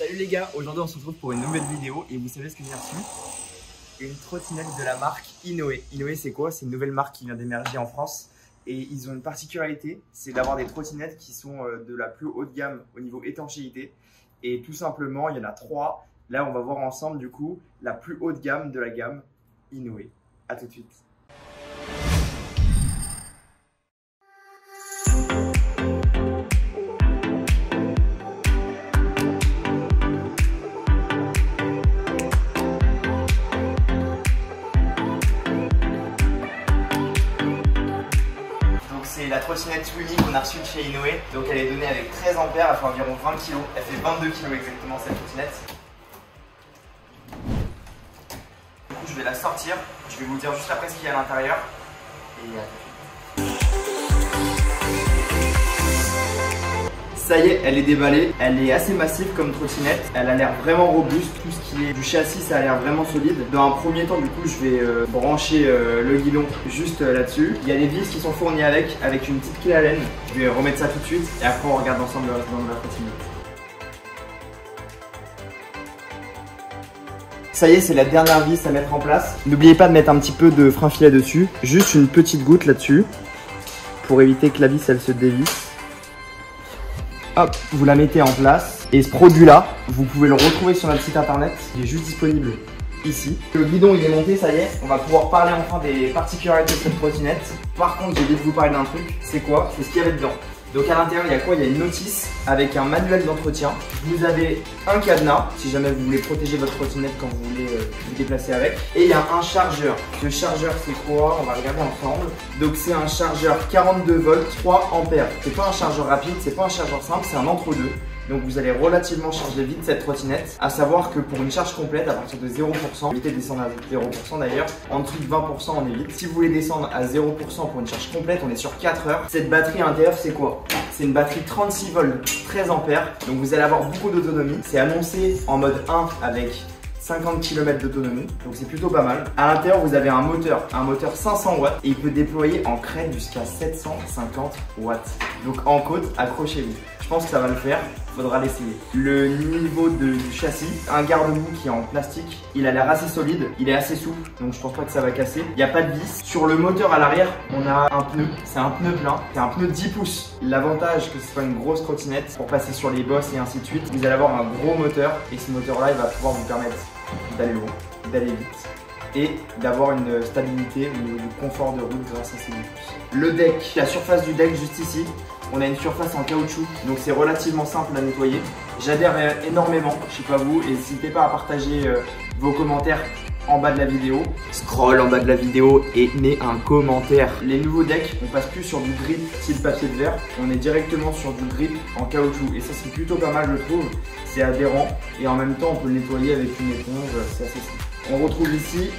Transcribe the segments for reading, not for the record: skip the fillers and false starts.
Salut les gars, aujourd'hui on se retrouve pour une nouvelle vidéo et vous savez ce que j'ai reçu? Une trottinette de la marque Inoue. Inoue c'est quoi? C'est une nouvelle marque qui vient d'émerger en France et ils ont une particularité, c'est d'avoir des trottinettes qui sont de la plus haute gamme au niveau étanchéité et tout simplement il y en a 3. Là on va voir ensemble du coup la plus haute gamme de la gamme Inoue. A tout de suite. C'est la trottinette unique qu'on a reçue de chez Inoue. Donc elle est donnée avec 13 ampères, elle fait environ 20 kg. Elle fait 22 kg exactement cette trottinette. Du coup je vais la sortir. Je vais vous dire juste après ce qu'il y a à l'intérieur. Et ça y est, elle est déballée. Elle est assez massive comme trottinette. Elle a l'air vraiment robuste. Tout ce qui est du châssis, ça a l'air vraiment solide. Dans un premier temps, du coup, je vais brancher le guidon juste là-dessus. Il y a des vis qui sont fournies avec une petite clé à laine. Je vais remettre ça tout de suite et après on regarde ensemble le reste de la trottinette. Ça y est, c'est la dernière vis à mettre en place. N'oubliez pas de mettre un petit peu de frein filet dessus. Juste une petite goutte là-dessus pour éviter que la vis elle se dévisse. Hop, vous la mettez en place. Et ce produit là, vous pouvez le retrouver sur notre site internet. Il est juste disponible ici. Le guidon il est monté, ça y est. On va pouvoir parler enfin des particularités de cette trottinette. Par contre, j'ai oublié de vous parler d'un truc. C'est quoi? C'est ce qu'il y avait dedans. Donc à l'intérieur, il y a quoi? Il y a une notice avec un manuel d'entretien. Vous avez un cadenas, si jamais vous voulez protéger votre trottinette quand vous voulez vous déplacer avec. Et il y a un chargeur. Ce chargeur, c'est quoi? On va regarder ensemble. Donc c'est un chargeur 42 volts, 3 ampères. C'est pas un chargeur rapide, c'est pas un chargeur simple, c'est un entre-deux. Donc vous allez relativement charger vite cette trottinette. À savoir que pour une charge complète, à partir de 0%, évitez de descendre à 0% d'ailleurs, en dessous de 20% on évite. Si vous voulez descendre à 0% pour une charge complète, on est sur 4 heures. Cette batterie à l'intérieur, c'est quoi? C'est une batterie 36 volts, 13 ampères. Donc vous allez avoir beaucoup d'autonomie. C'est annoncé en mode 1 avec 50 km d'autonomie, donc c'est plutôt pas mal. À l'intérieur, vous avez un moteur 500 watts et il peut déployer en crête jusqu'à 750 watts. Donc en côte, accrochez-vous. Je pense que ça va le faire, faudra l'essayer. Le niveau du châssis, un garde-boue qui est en plastique, il a l'air assez solide, il est assez souple, donc je pense pas que ça va casser. Il n'y a pas de vis. Sur le moteur à l'arrière, on a un pneu, c'est un pneu plein, c'est un pneu 10 pouces. L'avantage que ce soit une grosse trottinette pour passer sur les bosses et ainsi de suite, vous allez avoir un gros moteur et ce moteur-là, il va pouvoir vous permettre d'aller loin, d'aller vite et d'avoir une stabilité au niveau du confort de route grâce à ces 10 pouces. Le deck, la surface du deck juste ici, on a une surface en caoutchouc, donc c'est relativement simple à nettoyer. J'adhère énormément, je sais pas vous, et n'hésitez pas à partager vos commentaires en bas de la vidéo. Scroll en bas de la vidéo et mets un commentaire. Les nouveaux decks, on passe plus sur du grip style papier de verre, on est directement sur du grip en caoutchouc et ça c'est plutôt pas mal je trouve. C'est adhérent et en même temps on peut le nettoyer avec une éponge, c'est assez simple. On retrouve ici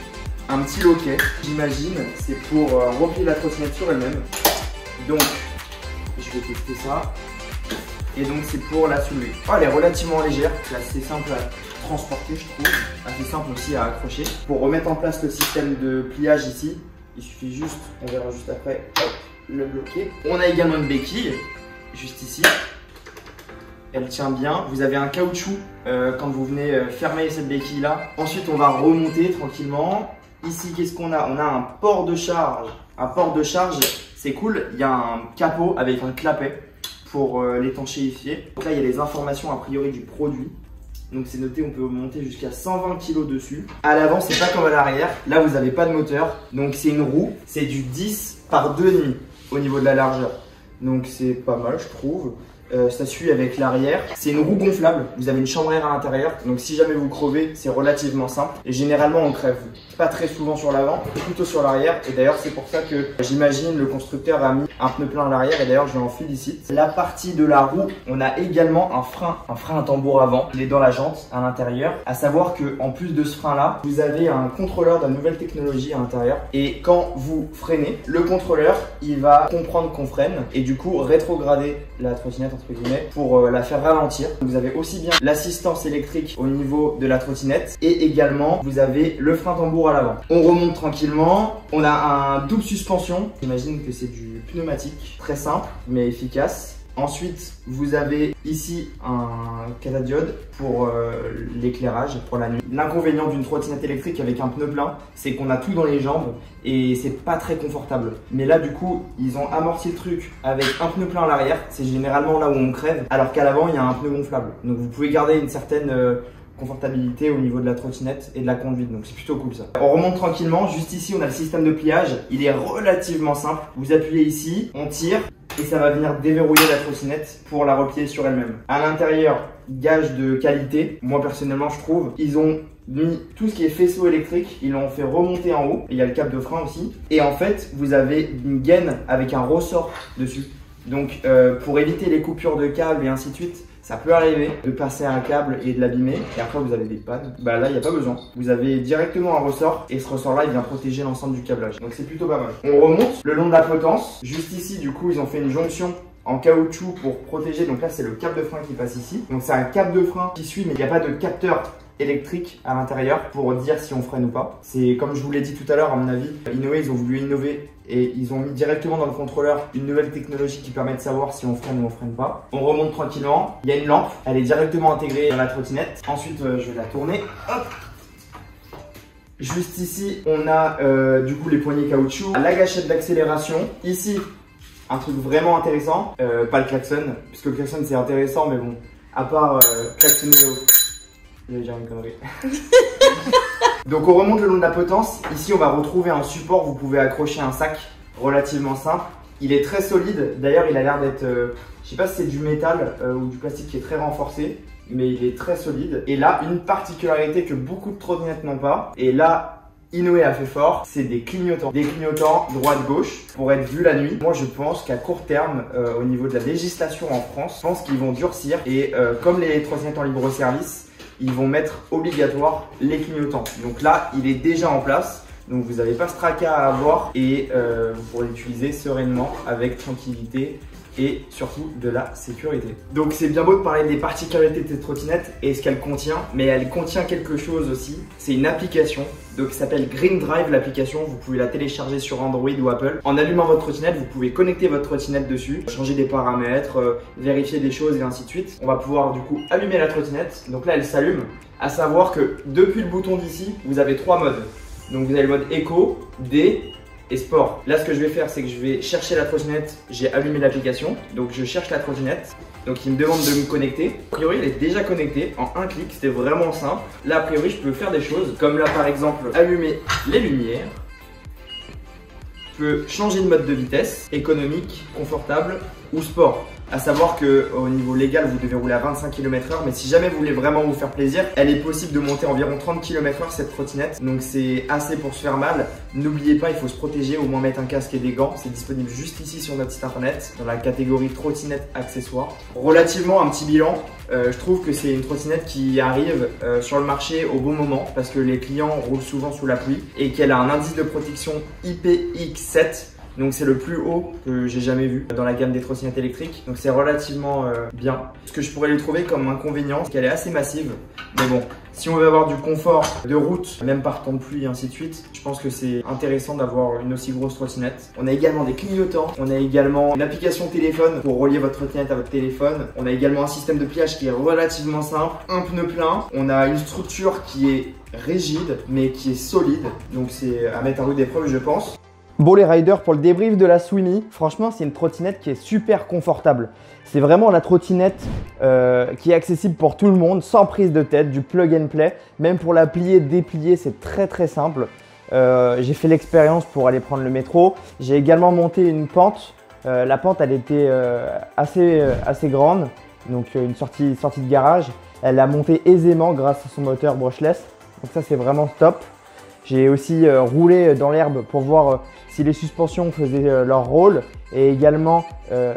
un petit loquet, j'imagine, c'est pour replier la trottinette sur elle-même. Donc je vais tester ça. Et donc c'est pour la soulever. Oh, elle est relativement légère, c'est assez simple à transporter je trouve. Assez simple aussi à accrocher. Pour remettre en place le système de pliage ici, il suffit juste, on verra juste après, hop, le bloquer. On a également une béquille, juste ici. Elle tient bien. Vous avez un caoutchouc quand vous venez fermer cette béquille là. Ensuite on va remonter tranquillement. Ici qu'est-ce qu'on a? On a un port de charge. Un port de charge, c'est cool. Il y a un capot avec un clapet pour l'étanchéifier. Donc là il y a les informations a priori du produit. Donc c'est noté, on peut monter jusqu'à 120 kg dessus. À l'avant c'est pas comme à l'arrière. Là vous n'avez pas de moteur. Donc c'est une roue. C'est du 10 par 2,5 au niveau de la largeur. Donc c'est pas mal je trouve. Ça suit avec l'arrière. C'est une roue gonflable. Vous avez une chambre à air à l'intérieur. Donc si jamais vous crevez, c'est relativement simple. Et généralement, on crève pas très souvent sur l'avant, plutôt sur l'arrière. Et d'ailleurs, c'est pour ça que j'imagine le constructeur a mis un pneu plein à l'arrière. Et d'ailleurs, je l'en félicite. La partie de la roue, on a également un frein à tambour avant. Il est dans la jante à l'intérieur. À savoir que en plus de ce frein-là, vous avez un contrôleur de la nouvelle technologie à l'intérieur. Et quand vous freinez, le contrôleur, il va comprendre qu'on freine et du coup rétrograder la trottinette entre guillemets pour la faire ralentir. Vous avez aussi bien l'assistance électrique au niveau de la trottinette et également vous avez le frein tambour à l'avant. On remonte tranquillement. On a un double suspension. J'imagine que c'est du pneumatique, très simple mais efficace. Ensuite, vous avez ici un catadiode pour l'éclairage pour la nuit. L'inconvénient d'une trottinette électrique avec un pneu plein, c'est qu'on a tout dans les jambes et c'est pas très confortable. Mais là, du coup, ils ont amorti le truc avec un pneu plein à l'arrière. C'est généralement là où on crève, alors qu'à l'avant, il y a un pneu gonflable. Donc vous pouvez garder une certaine confortabilité au niveau de la trottinette et de la conduite, donc c'est plutôt cool ça. On remonte tranquillement, juste ici on a le système de pliage, il est relativement simple. Vous appuyez ici, on tire et ça va venir déverrouiller la trottinette pour la replier sur elle-même. À l'intérieur, gage de qualité, moi personnellement je trouve, ils ont mis tout ce qui est faisceau électrique, ils l'ont fait remonter en haut, et il y a le câble de frein aussi, et en fait vous avez une gaine avec un ressort dessus. Donc pour éviter les coupures de câbles et ainsi de suite, ça peut arriver de passer un câble et de l'abîmer et après vous avez des pannes. Bah là il n'y a pas besoin. Vous avez directement un ressort et ce ressort là il vient protéger l'ensemble du câblage. Donc c'est plutôt pas mal. On remonte le long de la potence. Juste ici du coup ils ont fait une jonction en caoutchouc pour protéger. Donc là c'est le câble de frein qui passe ici. Donc c'est un câble de frein qui suit mais il n'y a pas de capteur électrique à l'intérieur pour dire si on freine ou pas. C'est comme je vous l'ai dit tout à l'heure, à mon avis, Inoue ils ont voulu innover et ils ont mis directement dans le contrôleur une nouvelle technologie qui permet de savoir si on freine ou on freine pas. On remonte tranquillement, il y a une lampe, elle est directement intégrée dans la trottinette. Ensuite je vais la tourner, hop. Juste ici on a du coup les poignées caoutchouc, la gâchette d'accélération. Ici un truc vraiment intéressant, pas le klaxon, puisque le klaxon c'est intéressant mais bon, à part klaxonner je vais dire une connerie. Donc on remonte le long de la potence. Ici on va retrouver un support, vous pouvez accrocher un sac relativement simple. Il est très solide, d'ailleurs il a l'air d'être, je sais pas si c'est du métal ou du plastique qui est très renforcé, mais il est très solide. Et là une particularité que beaucoup de trottinettes n'ont pas, et là Inoue a fait fort, c'est des clignotants. Des clignotants droite-gauche pour être vu la nuit. Moi je pense qu'à court terme, au niveau de la législation en France, je pense qu'ils vont durcir et comme les trottinettes en libre service, ils vont mettre obligatoire les clignotants. Donc là, il est déjà en place. Donc vous n'avez pas ce tracas à avoir et vous pourrez l'utiliser sereinement, avec tranquillité et surtout de la sécurité. Donc c'est bien beau de parler des particularités de cette trottinette et ce qu'elle contient, mais elle contient quelque chose aussi. C'est une application donc, qui s'appelle Green Drive l'application. Vous pouvez la télécharger sur Android ou Apple. En allumant votre trottinette, vous pouvez connecter votre trottinette dessus, changer des paramètres, vérifier des choses et ainsi de suite. On va pouvoir du coup allumer la trottinette. Donc là elle s'allume. À savoir que depuis le bouton d'ici, vous avez 3 modes. Donc vous avez le mode éco, D et sport. Là ce que je vais faire c'est que je vais chercher la trottinette. J'ai allumé l'application, donc je cherche la trottinette. Donc il me demande de me connecter. A priori il est déjà connecté en un clic, c'était vraiment simple. Là a priori je peux faire des choses comme là par exemple allumer les lumières. Je peux changer de mode de vitesse, économique, confortable ou sport. À savoir qu'au niveau légal, vous devez rouler à 25 km/h, mais si jamais vous voulez vraiment vous faire plaisir, elle est possible de monter environ 30 km/h cette trottinette. Donc c'est assez pour se faire mal. N'oubliez pas, il faut se protéger, au moins mettre un casque et des gants. C'est disponible juste ici sur notre site internet, dans la catégorie trottinette accessoires. Relativement un petit bilan, je trouve que c'est une trottinette qui arrive sur le marché au bon moment parce que les clients roulent souvent sous la pluie et qu'elle a un indice de protection IPX7. Donc c'est le plus haut que j'ai jamais vu dans la gamme des trottinettes électriques. Donc c'est relativement bien. Ce que je pourrais lui trouver comme inconvénient, c'est qu'elle est assez massive. Mais bon, si on veut avoir du confort de route, même par temps de pluie et ainsi de suite, je pense que c'est intéressant d'avoir une aussi grosse trottinette. On a également des clignotants. On a également une application téléphone pour relier votre trottinette à votre téléphone. On a également un système de pliage qui est relativement simple. Un pneu plein. On a une structure qui est rigide mais qui est solide. Donc c'est à mettre à rude épreuve je pense. Bon les riders, pour le débrief de la Swimi, franchement c'est une trottinette qui est super confortable. C'est vraiment la trottinette qui est accessible pour tout le monde, sans prise de tête, du plug and play. Même pour la plier, déplier, c'est très simple. J'ai fait l'expérience pour aller prendre le métro. J'ai également monté une pente. La pente elle était assez grande, donc une sortie de garage. Elle a monté aisément grâce à son moteur brushless. Donc ça c'est vraiment top. J'ai aussi roulé dans l'herbe pour voir si les suspensions faisaient leur rôle et également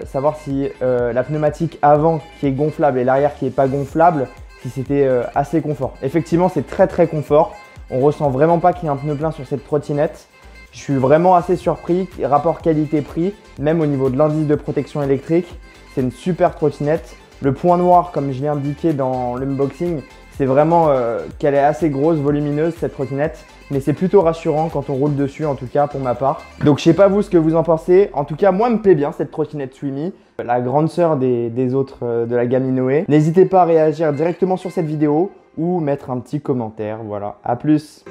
savoir si la pneumatique avant qui est gonflable et l'arrière qui n'est pas gonflable, si c'était assez confort. Effectivement, c'est très confort. On ressent vraiment pas qu'il y a un pneu plein sur cette trottinette. Je suis vraiment assez surpris. Rapport qualité-prix, même au niveau de l'indice de protection électrique, c'est une super trottinette. Le point noir, comme je l'ai indiqué dans l'unboxing, C'est vraiment qu'elle est assez grosse, volumineuse cette trottinette. Mais c'est plutôt rassurant quand on roule dessus, en tout cas pour ma part. Donc je sais pas vous ce que vous en pensez. En tout cas, moi me plaît bien cette trottinette Swimi, la grande sœur des autres de la gamme Inoue. N'hésitez pas à réagir directement sur cette vidéo ou mettre un petit commentaire. Voilà, à plus.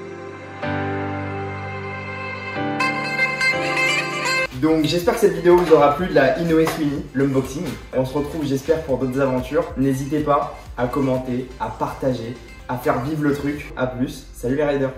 Donc j'espère que cette vidéo vous aura plu de la Inoue Swimi, l'unboxing. On se retrouve j'espère pour d'autres aventures. N'hésitez pas à commenter, à partager, à faire vivre le truc. A plus, salut les riders.